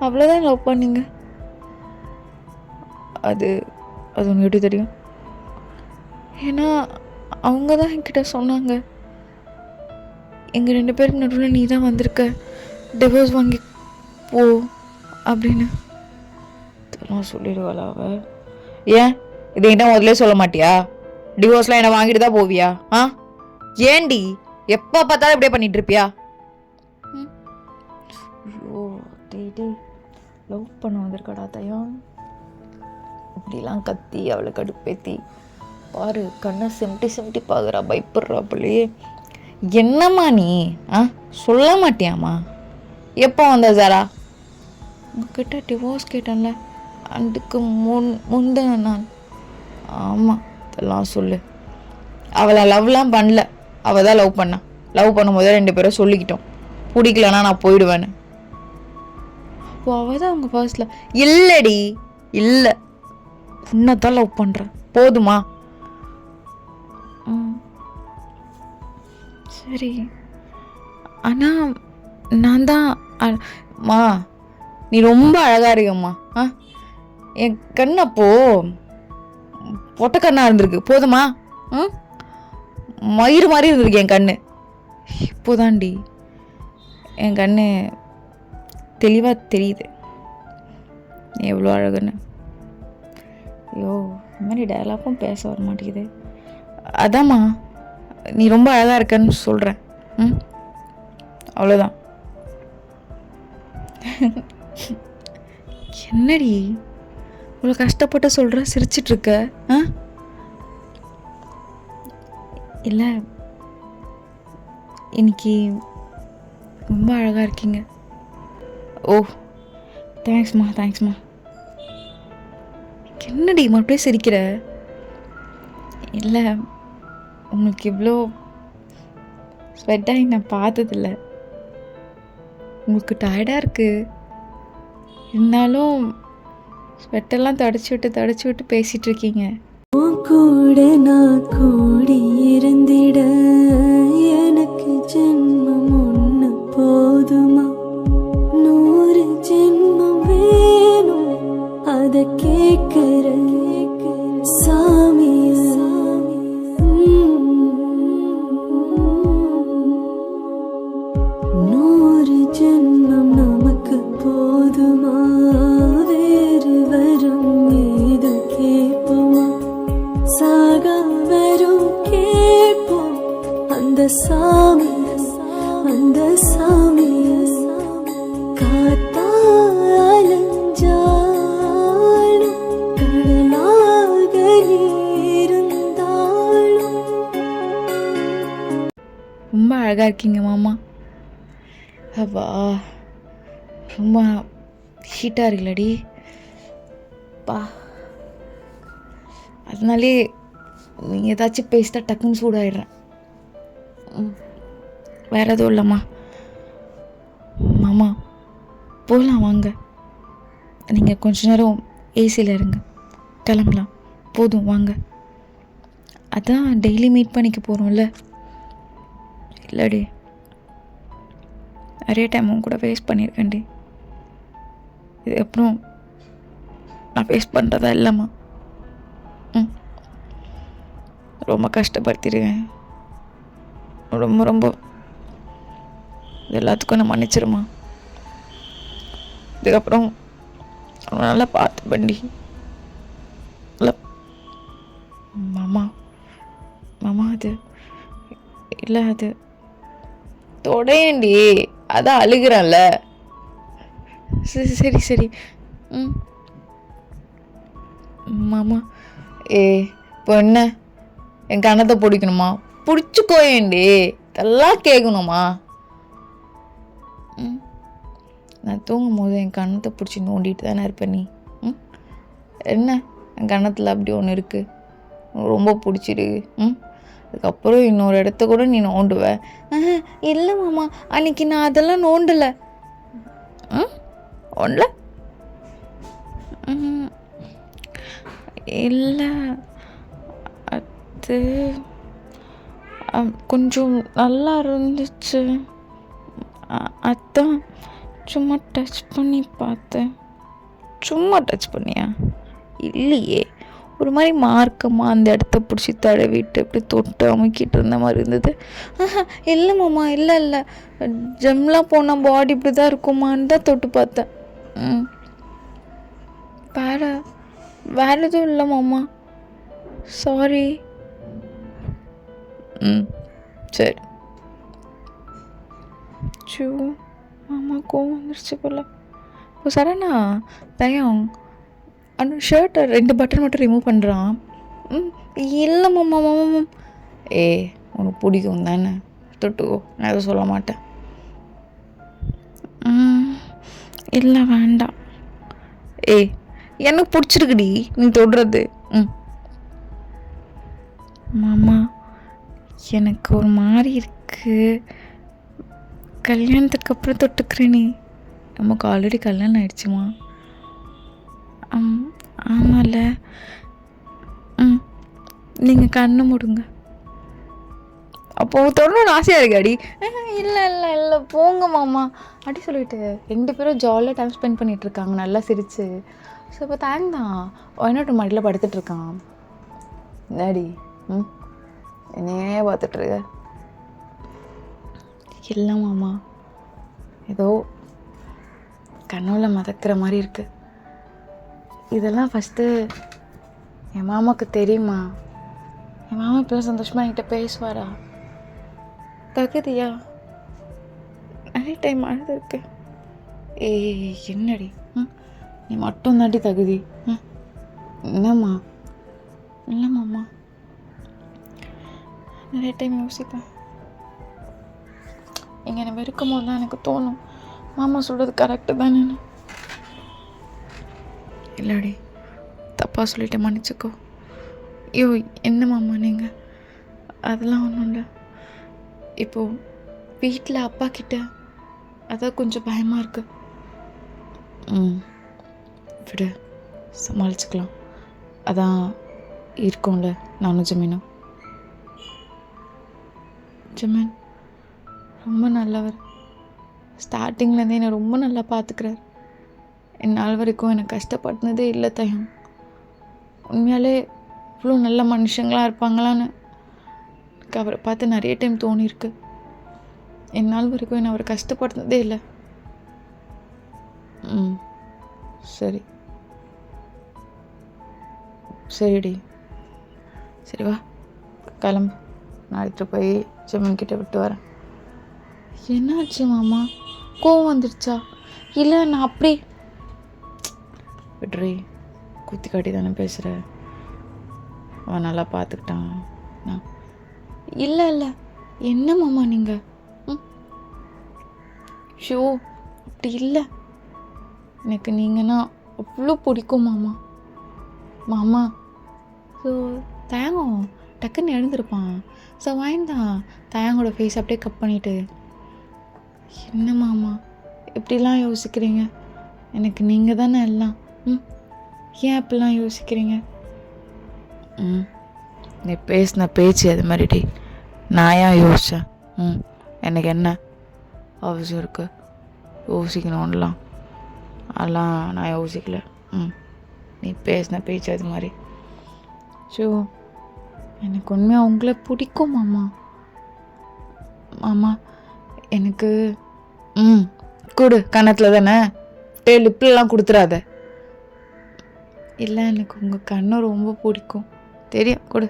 அவ்வளோதான் லவ் பண்ணீங்க. அது அது உனக்கு எப்படி தெரியும்? ஏன்னா அவங்க தான் என்கிட்ட சொன்னாங்க, எங்கள் 2 பேருக்கு நடுவில் நீ தான் வந்திருக்க, டிவோர்ஸ் வாங்கி போ அப்படின்னு. இதெல்லாம் சொல்லிடுவாளா அவ? ஏன் இது என்கிட்ட முதல்ல சொல்ல மாட்டியா? டிவோர்ஸ்லாம் என்ன வாங்கிட்டு தான் போவியா? ஏண்டி எப்போ பார்த்தாலும் இப்படியே பண்ணிட்டு இருப்பியா? ஐயோ டே லவ் பண்ண வந்திருக்கடா தயம். இப்படிலாம் கத்தி அவளை கடுப்பேத்தி பாரு, கண்ணை சிமிட்டி பார்க்குறா, பயப்படுறா பிள்ளையே. என்னம்மா நீ சொல்ல மாட்டியாம்மா? எப்போ வந்த சாரா? உங்ககிட்ட டிவோர்ஸ் கேட்டேன்ல, அதுக்கு முந்தின நாள். ஆமாம், இதெல்லாம் சொல்லு. அவளை லவ்லாம் பண்ணல, அவள் தான் லவ் பண்ணா. லவ் பண்ணும்போதே 2 பேரும் சொல்லிக்கிட்டோம், பிடிக்கலன்னா நான் போயிடுவேன்னு. அப்போ அவள் தான் அவங்க ஃபர்ஸ்டில் இல்லடி இல்லை, உன்னைத்தான் லவ் பண்ணுறேன், போதுமா? சரி, ஆனால் நான் தான் மா, நீ ரொம்ப அழகாக இருக்கம்மா. என் கண் அப்போ பொட்டை கண்ணாக இருந்திருக்கு, போதுமா? மயிறு மாதிரி இருந்திருக்கு என் கண்ணு. இப்போதாண்டி என் கண்ணு தெளிவாக தெரியுது நீ எவ்வளோ அழகுன்னு. ஐயோ, இந்த மாதிரி டயலாக்கும் பேச வர மாட்டேங்குது. அதாம்மா, நீ ரொம்ப அழகாக இருக்கன்னு சொல்கிறேன். அவ்வளோதான். என்னடி இவ்வளோ கஷ்டப்பட்டு சொல்கிற, சிரிச்சிட்ருக்க? இல்லை, இன்னைக்கு ரொம்ப அழகாக இருக்கீங்க. ஓ, தேங்க்ஸ்மா, தேங்க்ஸ்மா. என்னடி மறுபடியும் சிரிக்கிற? இல்லை, உங்களுக்கு இவ்வளோ ஸ்வெட்டாகி நான் பார்த்ததில்ல. உங்களுக்கு டயர்டாக இருக்குது, இருந்தாலும் ஸ்வெட்டெல்லாம் தொடச்சி விட்டு பேசிகிட்ருக்கீங்க. கூட நான் கூடி இருந்திட எனக்கு ஜென்மம் ஒன்று போதுமா? 100 ஜென்மம் வேணும், அதை கேட்குற சாமி. 100 ஜென்மம் நமக்கு போதுமா? வேறு வரும் ஏது கேட்போமா? சாகா வரும் கேட்போம் அந்த சாமி, அந்த சாமி. காத்தாலும் கடலாக இருந்தாலும். ரொம்ப அழகாக இருக்கீங்க மாமா. அப்பா, ரொம்ப ஹீட்டாக இருக்குல்லடி பா. அதனாலே நீங்கள் ஏதாச்சும் பேசிட்டா டக்குன்னு சூடாயிடுறேன். வேற எதுவும் இல்லைம்மா. மாமா, போகலாம் வாங்க. நீங்கள் கொஞ்ச நேரம் ஏசியில் இருங்க, கிளம்பலாம். போதும் வாங்க. அதான் டெய்லி மீட் பண்ணிக்க போகிறோம்ல. இல்லடி, நிறைய டைம் உன் கூட வேஸ்ட் பண்ணியிருக்கேன்டி. இது அப்புறம் நான் வேஸ்ட் பண்ணுறதா இல்லைம்மா. ரொம்ப கஷ்டப்படுத்திடுவேன். ரொம்ப ரொம்ப எல்லாத்துக்கும் நான் மன்னிச்சிருமா. இதுக்கப்புறம் நல்லா பார்த்து பண்ணி. இல்லை மாமா, மாமா அது இல்லை, அது தொடையண்டி, அதான் அழுகிறேன்ல. சரி சரி சரி. மாமா, இப்போ என்ன என் கணத்தை பிடிக்கணுமா? பிடிச்சிக்கோயேண்டி, இதெல்லாம் கேட்கணுமா? நான் தூங்கும் போது என் கணத்தை பிடிச்சி நோண்டிட்டு தானே இருப்பேன் நீ. என்ன என் கணத்தில் அப்படி ஒன்று இருக்குது, ரொம்ப பிடிச்சிருக்கு. அதுக்கப்புறம் இன்னொரு இடத்த கூட நீ நோண்டுவ. இல்லை மாமா, அன்னைக்கு நான் அதெல்லாம் நோண்டலை. ஒன்ல இல்லை, அது கொஞ்சம் நல்லா இருந்துச்சு, அதான் சும்மா டச் பண்ணி பார்த்தேன். சும்மா டச் பண்ணியா? இல்லையே, ஒரு மாதிரி மார்க்கமாக அந்த இடத்த பிடிச்சி தடவிட்டு அப்படி தொட்டு அமுக்கிட்டு இருந்த மாதிரி இருந்தது. இல்லை மாமா, இல்லை இல்லை, ஜம்லாம் போனால் பாடி இப்படி தான் இருக்குமான்னு தான் தொட்டு பார்த்தேன். வேற எதுவும் இல்லை மாமா, சாரி. சரி. சோ மாமா கோவம் வந்துருச்சு போல. இப்போ சரணா தயம் அந்த ஷர்ட்டை 2 பட்டன் மட்டும் ரிமூவ் பண்ணுறான். இல்லை மாமா, மாமா உனக்கு பிடிக்கும் தானே, தொட்டுக்கோ, நான் எதுவும் சொல்ல மாட்டேன். இல்லை வேண்டாம். எனக்கு பிடிச்சிருக்குடி நீ தொடுறது. மாமா, எனக்கு ஒரு மாதிரி இருக்கு, கல்யாணத்துக்கு அப்புறம் தொட்டுக்கிறேன். நீ நமக்கு ஆல்ரெடி கல்யாணம் ஆயிடுச்சுமா. ஆமாம் பயமாக இல்லை? நீங்கள் கண்ணு மூடுங்க. அப்போது தொடரணும்னு ஆசையாக இருக்கு அடி. இல்லை இல்லை இல்லை போங்க மாமா அப்படி சொல்லிட்டு 2 பேரும் ஜாலியாக டைம் ஸ்பெண்ட் பண்ணிகிட்ருக்காங்க நல்லா சிரிச்சு. ஸோ இப்போ தேங்க் தான் ஒயநாட்டு மாடியில் படுத்துட்ருக்கான். என்னடி என்னையே பார்த்துட்ருக்க? இல்லை மாமா ஏதோ கனவுல மதக்கிற மாதிரி இருக்கு. இதெல்லாம் ஃபஸ்ட்டு என் மாமாவுக்கு தெரியுமா? என் மாமா இப்போலாம் சந்தோஷமாக என்கிட்ட பேசுவாரா? தகுதியா? நிறைய டைம் அழுது இருக்கு. என்னடி நீ மட்டும் தாண்டி தகுதி. என்னம்மா? இல்லை மாமா நிறைய டைம் யோசிப்பேன். இங்கே என்னை வெறுக்கும் போது தான் எனக்கு தோணும் மாமா சொல்கிறது கரெக்டு தானே. இல்லடி தப்பாக சொல்லிட்டு மன்னிச்சுக்கோ. ஐயோ என்ன மாமா நீங்கள்? அதெல்லாம் ஒன்றும் இல்லை. இப்போது வீட்டில் அப்பா கிட்ட அதான் கொஞ்சம் பயமாக இருக்கு. விடு சமாளிச்சுக்கலாம். அதான் இருக்கோம்ல நானும் ஜமீனும். ஜமீன் ரொம்ப நல்லவர். ஸ்டார்டிங்லேருந்தே என்னை ரொம்ப நல்லா பார்த்துக்கிறார். நாள் வரைக்கும் என்னை கஷ்டப்படுனதே இல்லை தயம். உண்மையாலே இவ்வளோ நல்ல மனுஷங்களாக இருப்பாங்களான்னு எனக்கு அவரை பார்த்து நிறைய டைம் தோணியிருக்கு. நாள் வரைக்கும் என்னை அவரை கஷ்டப்படுனதே இல்லை. சரி சரிடி சரி வா கிளம்பு. நான் எடுத்துகிட்டு போய் ஜமீன்கிட்ட விட்டு வரேன். என்னாச்சு மாமா? கோவம் வந்துடுச்சா? இல்லை நான் அப்படி விட்ரி குத்தி காட்டி தானே பேசுகிற. அவன் நல்லா பார்த்துக்கிட்டான். நான் இல்லை இல்லை என்ன மாமா நீங்கள்? ஷோ அப்படி இல்லை. எனக்கு நீங்கன்னா அவ்வளோ பிடிக்கும் மாமா. மாமா ஸோ தயங்கம் டக்குன்னு எழுந்திருப்பான். ஸோ வாய்ந்தான் தயங்கோட ஃபேஸ் அப்படியே கட் பண்ணிவிட்டு, என்ன மாமா இப்படிலாம் யோசிக்கிறீங்க? எனக்கு நீங்கள் தானே எல்லாம். ஏன் அப்படிலாம் யோசிக்கிறீங்க? நீ பேசின பேச்சு அது மாதிரிடி. நான் ஏன் யோசித்தேன்? எனக்கு என்ன அவசியம் இருக்கு யோசிக்கணும்லாம்? அதெல்லாம் நான் யோசிக்கல. நீ பேசின பேச்சு அது மாதிரி. ஷோ எனக்கு உண்மையாக உங்களை பிடிக்கும் மாமா. மாமா எனக்கு கொடு கன்னத்தில் தானே லிப்லாம் கொடுத்துடாத. இல்லை எனக்கு உங்கள் கண்ணை ரொம்ப பிடிக்கும் தெரியும். கொடு.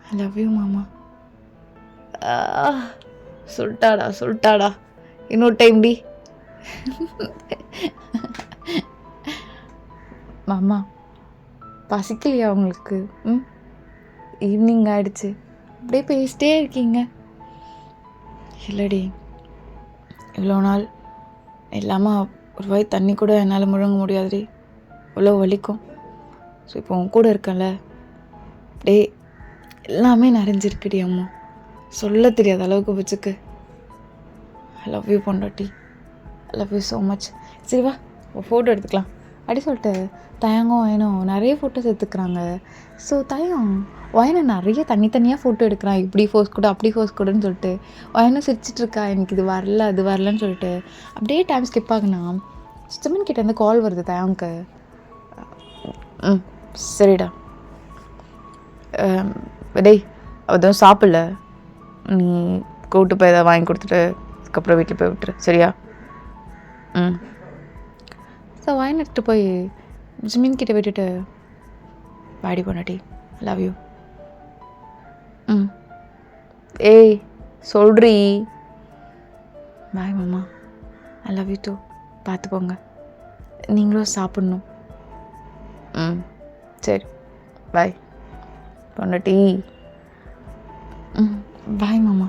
ஐ லவ் யூ மாமா. சொல்லிட்டாடா இன்னொரு டைம் டி. மாமா பசிக்கலையா உங்களுக்கு? ஈவினிங் ஆயிடுச்சு அப்படியே பேசிட்டே இருக்கீங்க. இல்லடி இவ்வளோ நாள் இல்லாமல் ஒரு வாய் தண்ணி கூட என்னால் முழுங்க முடியாதுடி. இவ்வளோ வலிக்கும். ஸோ இப்போ உன் கூட இருக்கல அப்படியே எல்லாமே நிறைஞ்சிருக்குடி அம்மா. சொல்ல தெரியாத அளவுக்கு வச்சுக்கு. ஐ லவ் யூ பொண்டாட்டி. ஐ லவ் யூ ஸோ மச். சரி வா ஃபோட்டோ எடுத்துக்கலாம் அப்படி சொல்லிட்டு தயங்கம் வயனும் நிறைய ஃபோட்டோஸ் எடுத்துக்கிறாங்க. ஸோ தயம் வயனை நிறைய தனித்தனியாக ஃபோட்டோ எடுக்கிறான். இப்படி ஃபோர்ஸ் கூட அப்படி ஃபோர்ஸ் கூடன்னு சொல்லிட்டு வயனும் சிரிச்சிட்ருக்கா. எனக்கு இது வரல அது வரலன்னு சொல்லிட்டு அப்படியே டைம் ஸ்கிப் ஆகுனா ஜமீன் கிட்டேருந்து கால் வருது தயங்க்கு. சரிடா டேய் அதுவும் சாப்பிடல, நீ கூப்பிட்டு போய் எதாவது வாங்கி கொடுத்துட்டு அதுக்கப்புறம் வீட்டில் போய் விட்டுரு சரியா? ஸோ வாயின் எடுத்துகிட்டு போய் ஜமீன் கிட்ட விட்டுட்டு வாடி பொண்டாட்டி லவ் யூ. ஏய் சொல்றீ. பாய் மாமா. I love you too. பார்த்து போங்க. நீங்களும் சாப்பிட்ணும். சரி பாய் பொண்டாட்டி. பாய் மாமா.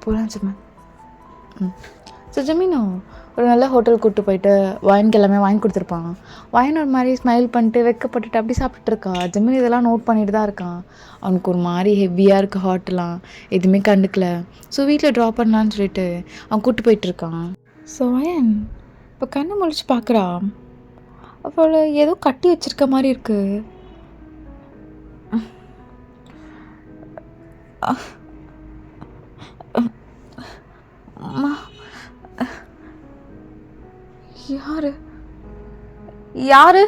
போகலாம் ஜமீன். ஸோ ஜமீனும் ஒரு நல்ல ஹோட்டல் கூப்பிட்டு போயிட்டு வாயினுக்கு எல்லாமே வாங்கி கொடுத்துருப்பான். வாயின் ஒரு மாதிரி ஸ்மைல் பண்ணிட்டு வெக்கப்பட்டுட்டு அப்படி சாப்பிட்டுருக்கா. ஜமீன் இதெல்லாம் நோட் பண்ணிட்டு தான் இருக்கான். அவனுக்கு ஒரு மாதிரி ஹெவியாக இருக்குது ஹார்ட்லாம். எதுவுமே கண்டுக்கல. ஸோ வீட்டில் ட்ராப் பண்ணலான்னு சொல்லிட்டு அவன் கூப்பிட்டு போயிட்டுருக்கான். சோயன் இப்போ கண்ணை முழிச்சு பார்க்குறா. அவளை ஏதோ கட்டி வச்சிருக்க மாதிரி இருக்கு. அம்மா, யாரு யாரு?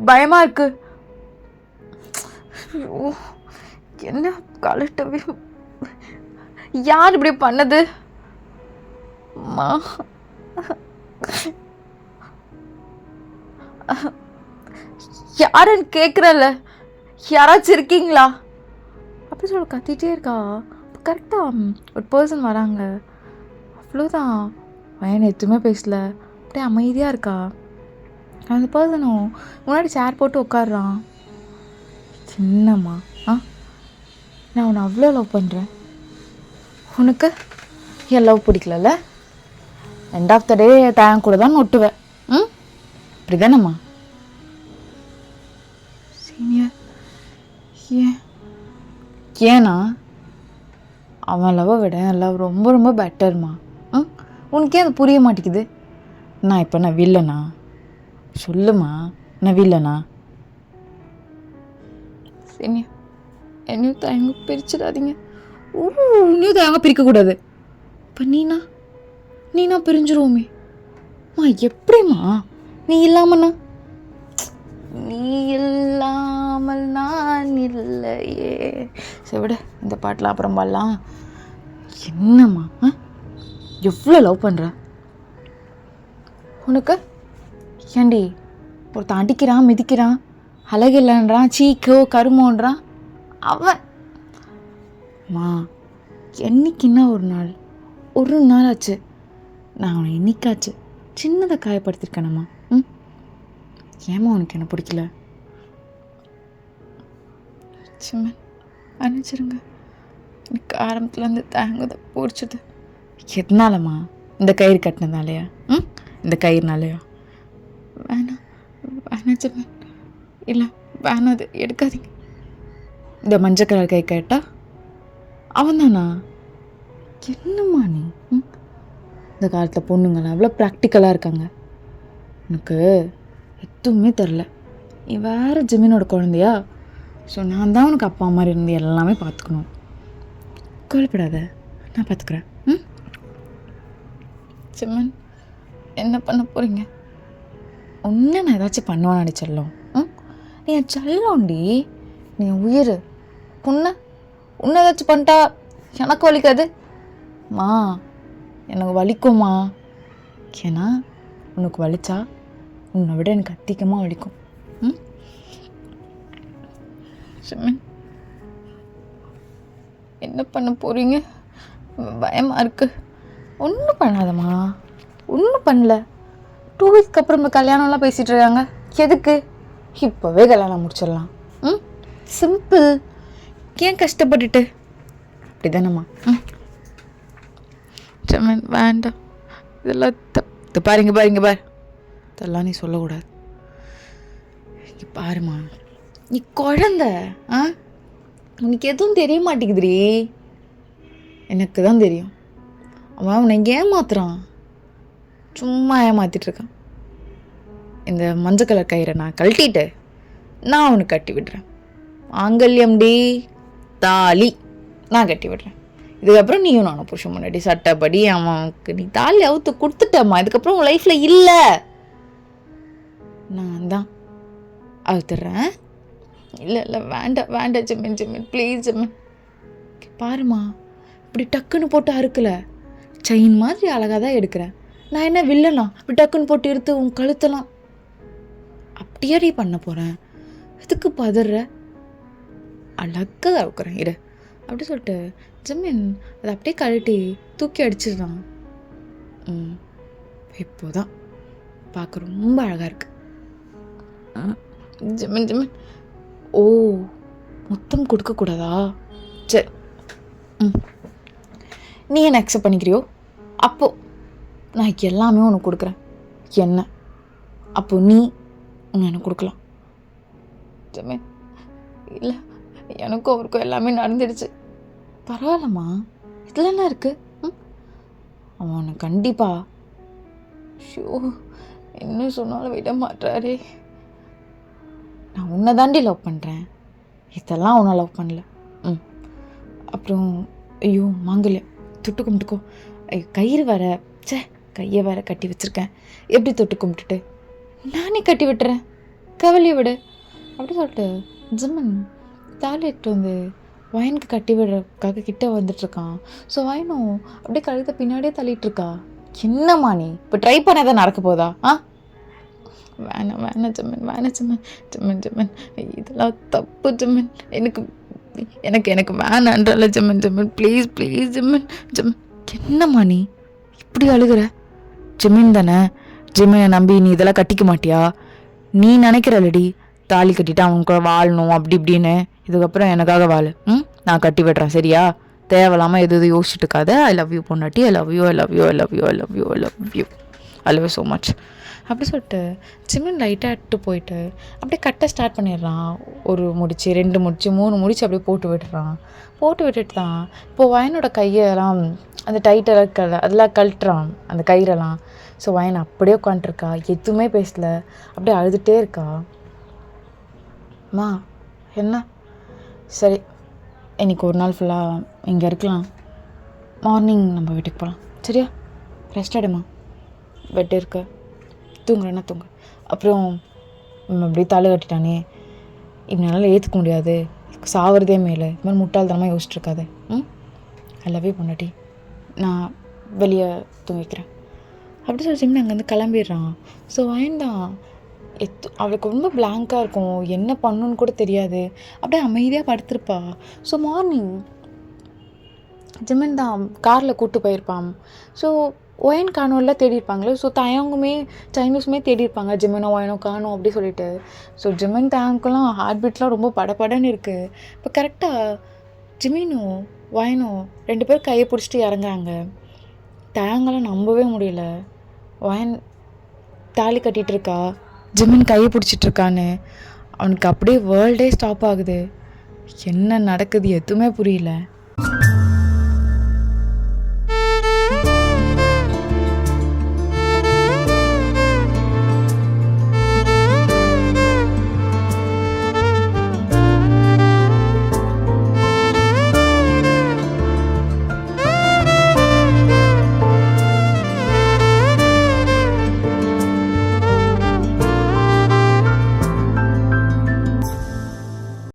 பயமா இருக்கு. ஐயோ, என்ன கலட்டவே. யார் இப்படி பண்ணது? அம்மா, யாருன்னு கேட்குறல்ல, யாராச்சும் இருக்கீங்களா? அப்படி சொல்ல கத்திட்டே இருக்கா. கரெக்டாக ஒரு பர்சன் வராங்க. அவ்வளோதான். பையன் எதுவுமே பேசல, அப்படியே அமைதியாக இருக்கா. அந்த பர்சனும் முன்னாடி சேர் போட்டு உட்காடுறான். என்னம்மா, நான் உன்னை அவ்வளோ லவ் பண்ணுறேன், உனக்கு என் லவ் பிடிக்கலல்ல? எண்ட் ஆஃப் த டே தேன் கூட தான் ஒட்டுவேன். இப்படி தானம்மா? சீனியர், ஏன்னா அவன் லவ்வை விட என் லவ் ரொம்ப ரொம்ப பெட்டர்மா. உனக்கே அது புரிய மாட்டேங்குது. நான் வில்லனா? சொல்லுமா, நான் வில்லனா? சரி, என்னையும் தயங்க பிரிச்சிடாதீங்க. இன்னும் தயங்க பிரிக்கக்கூடாது. இப்போ நீனா பிரிஞ்சிருவோமே. எப்படிம்மா? நீ இல்லாமல் நான் இல்லையே. சரி விட, இந்த பாட்டெலாம் அப்புறம் பாடலாம். என்னம்மா, எவ்வளோ லவ் பண்ணுற? உனக்கு ஏண்டி ஒருத்தன் அடிக்கிறான், மிதிக்கிறான், அழகில்லைன்றான், சீக்கோ கருமோன்றான். அவன் என்னைக்குன்னா ஒரு நாள் ஆச்சு நான் அவனை என்னைக்காச்சு சின்னதை காயப்படுத்திருக்கேனம்மா? ஏமா உனக்கு என்ன பிடிக்கல? சிம்மன், அனுப்பிச்சிருங்க. எனக்கு ஆரம்பத்துலேருந்து தாங்கதை பிடிச்சது. எதனாலம்மா? இந்த கயிறு கட்டினதாலையா? இந்த கயிறுனாலையா? வேணாம் சிம்மன், இல்லை வேணாம், அது எடுக்காதீங்க. இந்த மஞ்சள் கலர் கை கேட்டா அவன் தானா? என்னம்மா நீ? இந்த காலத்தில் பொண்ணுங்களாம் அவ்வளோ ப்ராக்டிக்கலாக இருக்காங்க. எனக்கு எதுவுமே தெரில. நீ வேறு ஜிமினோட குழந்தையா? ஸோ நான் தான் உனக்கு அப்பா மாதிரி இருந்து எல்லாமே பார்த்துக்கணும். கவலைப்படாத, நான் பார்த்துக்குறேன். சிம்மன், என்ன பண்ண போகிறீங்க? ஒன்று நான் ஏதாச்சும் பண்ணுவான்னு நினச்சிடலாம். நீ என் செல்லோண்டி, நீ உயிர். உன்னை ஏதாச்சும் பண்ணிட்டா எனக்கு வலிக்காது எனக்கு வலிக்கும்மா. ஏன்னா உனக்கு வலிச்சா உன்னை விட எனக்கு அதிகமாக வலிக்கும். சிம்மன், என்ன பண்ண போகிறீங்க? பயமாக இருக்கு. ஒன்றும் பண்ணாதம்மா, ஒன்றும் பண்ணல. 2 வீக்ஸ்க்கு அப்புறம் கல்யாணம்லாம் பேசிகிட்டு இருக்காங்க. எதுக்கு? இப்போவே கல்யாணம் முடிச்சிடலாம். சிம்பிள். ஏன் கஷ்டப்பட்டுட்டு? அப்படி தானம்மா? சிம்மன், வேண்டாம். இதெல்லாம் பாருங்க பார், இதெல்லாம் நீ சொல்லக்கூடாது. பாருமா, நீ குழந்த. உனக்கு எதுவும் தெரிய மாட்டேங்குதுடி. எனக்கு தான் தெரியும். அவன் உன்னை ஏமாத்துறான், சும்மா ஏமாத்திட்டுருக்கான். இந்த மஞ்சள் கலர் கயிறை நான் கழட்டிட்டு நான் அவனுக்கு கட்டி விடுறேன். ஆங்கல்யம் டி, தாலி நான் கட்டி விடுறேன். இதுக்கப்புறம் நீயும் நானும் புருஷன் முன்னாடி சட்டப்படி அவனுக்கு நீ தாலி அவுத்து கொடுத்துட்டம்மா. இதுக்கப்புறம் உன் லைஃப்பில் இல்லை, நான் தான் அவுத்துடுறேன். இல்லை வேண்டாம் ஜிம்மன் ப்ளீஸ் ஜிம்மன். பாருமா, இப்படி டக்குன்னு போட்டு அறுக்கலை, செயின் மாதிரி அழகாக தான் எடுக்கிறேன். நான் என்ன வில்லலாம் இப்படி டக்குன்னு போட்டு எடுத்து உன் கழுத்தலாம் அப்படியே நீ பண்ண போகிறேன்? எதுக்கு பதற? அழகாக அறுக்கிறேன் இரு அப்படி சொல்லிட்டு ஜிம்மன் அதை அப்படியே கழட்டி தூக்கி அடிச்சிடுறான். இப்போதான் பார்க்க ரொம்ப அழகாக இருக்கு. ஜிம்மன் ஓ, மொத்தம் கொடுக்கக்கூடாதா? சரி, நீ என்ன அக்செப்ட் பண்ணிக்கிறியோ அப்போது நான் எல்லாமே உனக்கு கொடுக்குறேன். என்ன அப்போ நீ எனக்கு கொடுக்கலாம். ஜிம்மன், இல்லை, எனக்கும் அவருக்கும் எல்லாமே நடந்துடுச்சு. பரவாயில்லம்மா, இதில் என்ன இருக்குது? அவன் உன்னை கண்டிப்பா ஷோ என்ன சொன்னாலும் விட மாட்டாரே. நான் உன்னை தாண்டி லவ் பண்ணுறேன், இதெல்லாம் உன்னை லவ் பண்ணல. அப்புறம் ஐயோ மாங்கல்யம் தொட்டு கும்பிட்டுக்கோ. ஐயோ கயிறு வேற, கையை வேற கட்டி வச்சுருக்கேன், எப்படி தொட்டு கும்பிட்டுட்டு நானே கட்டி விட்டுறேன், கவலையை விடு அப்படி சொல்லிட்டு ஜிம்மன் தாலி எடுத்து வந்து வயனுக்கு கட்டி விடுறதுக்காக கிட்ட வந்துட்டுருக்கான். ஸோ வயனும் அப்படியே கழுத்தை பின்னாடியே தள்ளிட்டுருக்கா. என்னம்மா நீ இப்போ ட்ரை பண்ணாதான் நடக்க போதா? வேணாம் ஜிம்மன், ஜிம்மன் இதெல்லாம் தப்பு ஜிம்மன், எனக்கு வேணான்றல ஜிம்மன் ப்ளீஸ் ஜிம்மன். என்னம்மா நீ இப்படி அழுகிற? ஜிம்மின் தானே, ஜிம்மினை நம்பி நீ இதெல்லாம் கட்டிக்க மாட்டியா? நீ நினைக்கிறல்லடி தாலி கட்டிட்டு அவங்க கூட வாழணும் அப்படி இப்படின்னு, இதுக்கப்புறம் எனக்காக வாழு. நான் கட்டி விடுறேன் சரியா? தேவையில்லாமல் எது யோசிச்சுட்டு இருக்காத. ஐ லவ் யூ பொண்டாட்டி, ஐ லவ் யூ ஸோ மச் அப்படி சொல்லிட்டு ஜிம்மின் லைட்டாக எடுத்து போயிட்டு அப்படியே கட்ட ஸ்டார்ட் பண்ணிடுறான். ஒரு முடிச்சு, 2 முடிச்சு, 3 முடிச்சு அப்படியே போட்டு விட்டுட்டு தான் இப்போது வயனோட கையெல்லாம் அந்த டைட்டெல்லாம் அதெல்லாம் கழட்டுறான் அந்த கயிறெல்லாம். ஸோ வயன் அப்படியே உட்காந்துருக்கா, எதுவுமே பேசலை, அப்படியே அழுதுகிட்டே இருக்கா. அம்மா என்ன சரி, இன்றைக்கி ஒரு நாள் ஃபுல்லாக இங்கே இருக்கலாம், மார்னிங் நம்ம வீட்டுக்கு போகலாம் சரியா? ரெஸ்ட் எடுமா, பெட் இருக்கு, தூங்குறேன்னா தூங்கு. அப்புறம் அப்படியே தலை கட்டிட்டானே, இவனால ஏற்றுக்க முடியாது, சாவறதே மேலே, இது மாதிரி முட்டாள்தனமாக யோசிச்சுருக்காது. ஐ லவ் யூ பொண்டாட்டி, நான் வெளியே தூங்கிக்கிறேன் அப்படி சொல்லி ஜிம்னு அங்கேருந்து கிளம்பிடுறான். ஸோ வயன்தான் அவளுக்கு ரொம்ப பிளாங்காக இருக்கும், என்ன பண்ணணுன்னு கூட தெரியாது, அப்படியே அமைதியாக படுத்திருப்பா. ஸோ மார்னிங் ஜிம்மன் தான் காரில் கூப்பிட்டு போயிருப்பான். ஸோ ஒயன் காணோம்ல தேடிருப்பாங்களே. ஸோ தயங்குமே சைனீஸுமே தேடிருப்பாங்க, ஜிம்மனோ ஒயனோ காணும் அப்படி சொல்லிட்டு. ஸோ ஜிம்மன் தயங்கெல்லாம் ஹார்ட் பீட்லாம் ரொம்ப படப்படன்னு இருக்குது. இப்போ கரெக்டாக ஜிம்மினும் ஒயனும் 2 பேரும் கையை பிடிச்சிட்டு இறங்குறாங்க. தயங்கெல்லாம் நம்பவே முடியல. ஒயன் தாலி கட்டிகிட்டு இருக்கா, ஜிம்மின் கையை பிடிச்சிட்ருக்கான்னு அவனுக்கு அப்படியே வேர்ல்டே ஸ்டாப் ஆகுது. என்ன நடக்குது எதுவுமே புரியல.